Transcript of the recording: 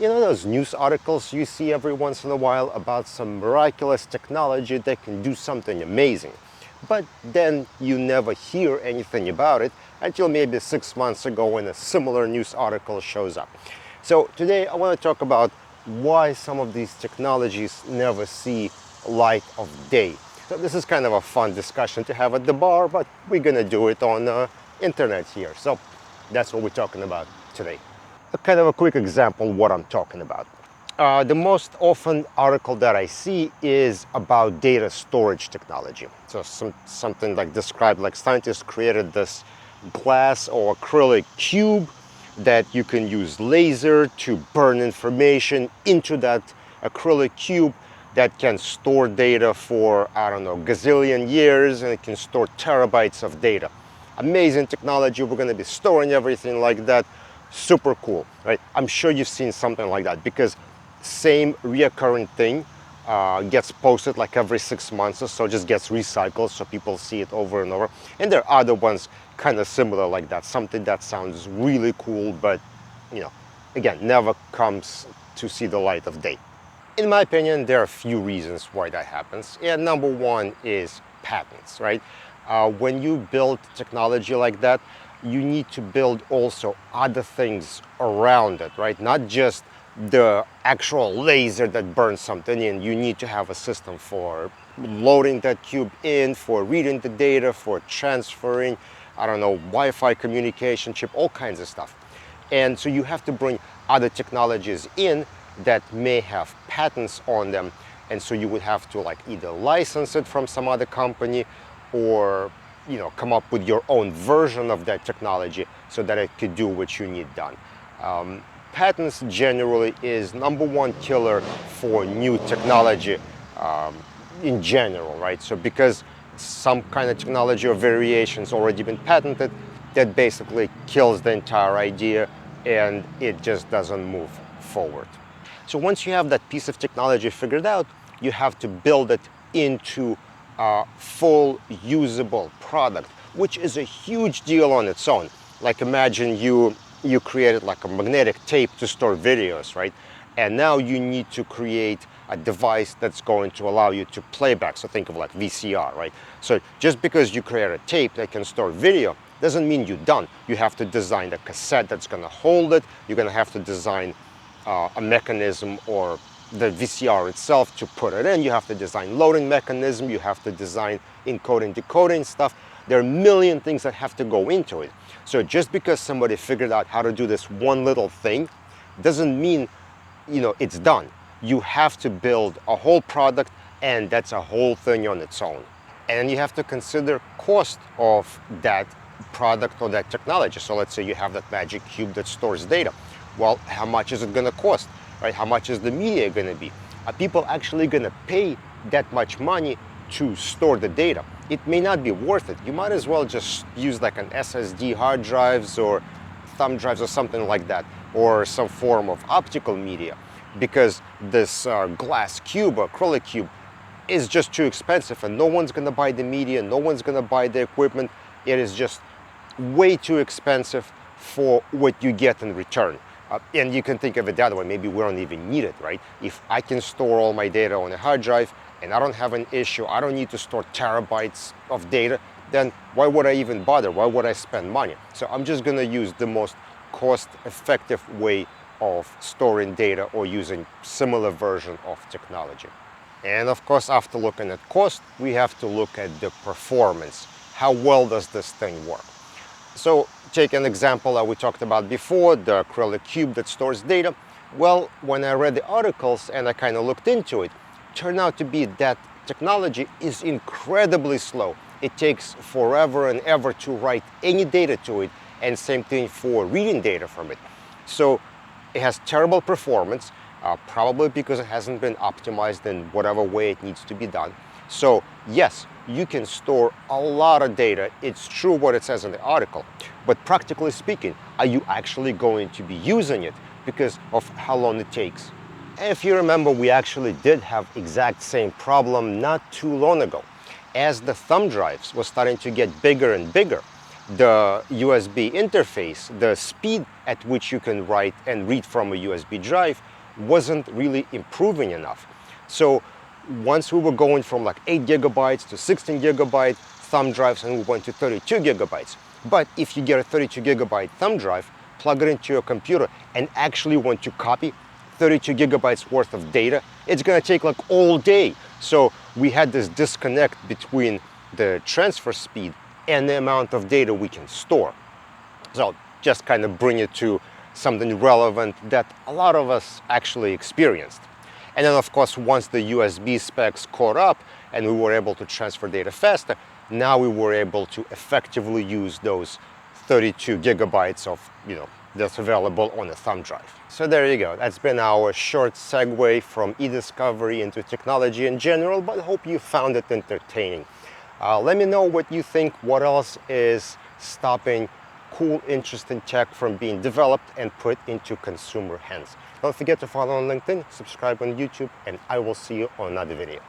You know those news articles you see every once in a while about some miraculous technology that can do something amazing, but then you never hear anything about it until maybe 6 months ago when a similar news article shows up. So today I want to talk about why some of these technologies never see light of day. So this is kind of a fun discussion to have at the bar, but we're gonna do it on internet here. So that's what we're talking about today. A kind of a quick example of what I'm talking about. The most often article that I see is about data storage technology. So something like described like scientists created this glass or acrylic cube that you can use laser to burn information into that acrylic cube that can store data for, I don't know, gazillion years, and it can store terabytes of data. Amazing technology. We're going to be storing everything like that. Super cool, right? I'm sure you've seen something like that because same reoccurring thing gets posted like every 6 months or so, just gets recycled so people see it over and over. And there are other ones kind of similar like that, something that sounds really cool, but again, never comes to see the light of day. In my opinion, there are a few reasons why that happens. And number one is patents, right? When you build technology like that, you need to build also other things around it, right? Not just the actual laser that burns something in. You need to have a system for loading that cube in, for reading the data, for transferring, I don't know, Wi-Fi communication chip, all kinds of stuff. And so you have to bring other technologies in that may have patents on them. And so you would have to like either license it from some other company or come up with your own version of that technology so that it could do what you need done. Patents generally is number one killer for new technology in general, right? So because some kind of technology or variations already been patented, that basically kills the entire idea and it just doesn't move forward. So once you have that piece of technology figured out, you have to build it into a full usable product, which is a huge deal on its own. Like imagine you created like a magnetic tape to store videos, right? And now you need to create a device that's going to allow you to play back. So think of like VCR, right? So just because you create a tape that can store video doesn't mean you're done. You have to design a cassette that's going to hold it. You're going to have to design a mechanism or the VCR itself to put it in. You have to design loading mechanism. You have to design encoding, decoding stuff. There are a million things that have to go into it. So just because somebody figured out how to do this one little thing doesn't mean it's done. You have to build a whole product, and that's a whole thing on its own. And you have to consider cost of that product or that technology. So let's say you have that magic cube that stores data. Well, how much is it going to cost, right? How much is the media going to be? Are people actually going to pay that much money to store the data? It may not be worth it. You might as well just use like an SSD hard drives or thumb drives or something like that, or some form of optical media, because this glass cube or acrylic cube is just too expensive and no one's going to buy the media, no one's going to buy the equipment. It is just way too expensive for what you get in return. And you can think of it that way. Maybe we don't even need it, right? If I can store all my data on a hard drive and I don't have an issue, I don't need to store terabytes of data, then why would I even bother? Why would I spend money? So I'm just going to use the most cost-effective way of storing data or using similar version of technology. And of course, after looking at cost, we have to look at the performance. How well does this thing work? So take an example that we talked about before, the acrylic cube that stores data. Well, when I read the articles and I kind of looked into it, turned out to be that technology is incredibly slow. It takes forever and ever to write any data to it, and same thing for reading data from it. So it has terrible performance, probably because it hasn't been optimized in whatever way it needs to be done. So yes, you can store a lot of data. It's true what it says in the article, but practically speaking, are you actually going to be using it because of how long it takes? And if you remember, we actually did have exact same problem not too long ago. As the thumb drives were starting to get bigger and bigger, the USB interface, the speed at which you can write and read from a USB drive wasn't really improving enough. So once we were going from like 8 gigabytes to 16 gigabyte thumb drives, and we went to 32 gigabytes. But if you get a 32 gigabyte thumb drive, plug it into your computer, and actually want to copy 32 gigabytes worth of data, it's gonna take like all day. So we had this disconnect between the transfer speed and the amount of data we can store. So just kind of bring it to something relevant that a lot of us actually experienced. And then of course, once the USB specs caught up and we were able to transfer data faster, now we were able to effectively use those 32 gigabytes of, that's available on a thumb drive. So there you go. That's been our short segue from e-discovery into technology in general, but I hope you found it entertaining. Let me know what you think. What else is stopping cool, interesting tech from being developed and put into consumer hands? Don't forget to follow on LinkedIn, subscribe on YouTube, and I will see you on another video.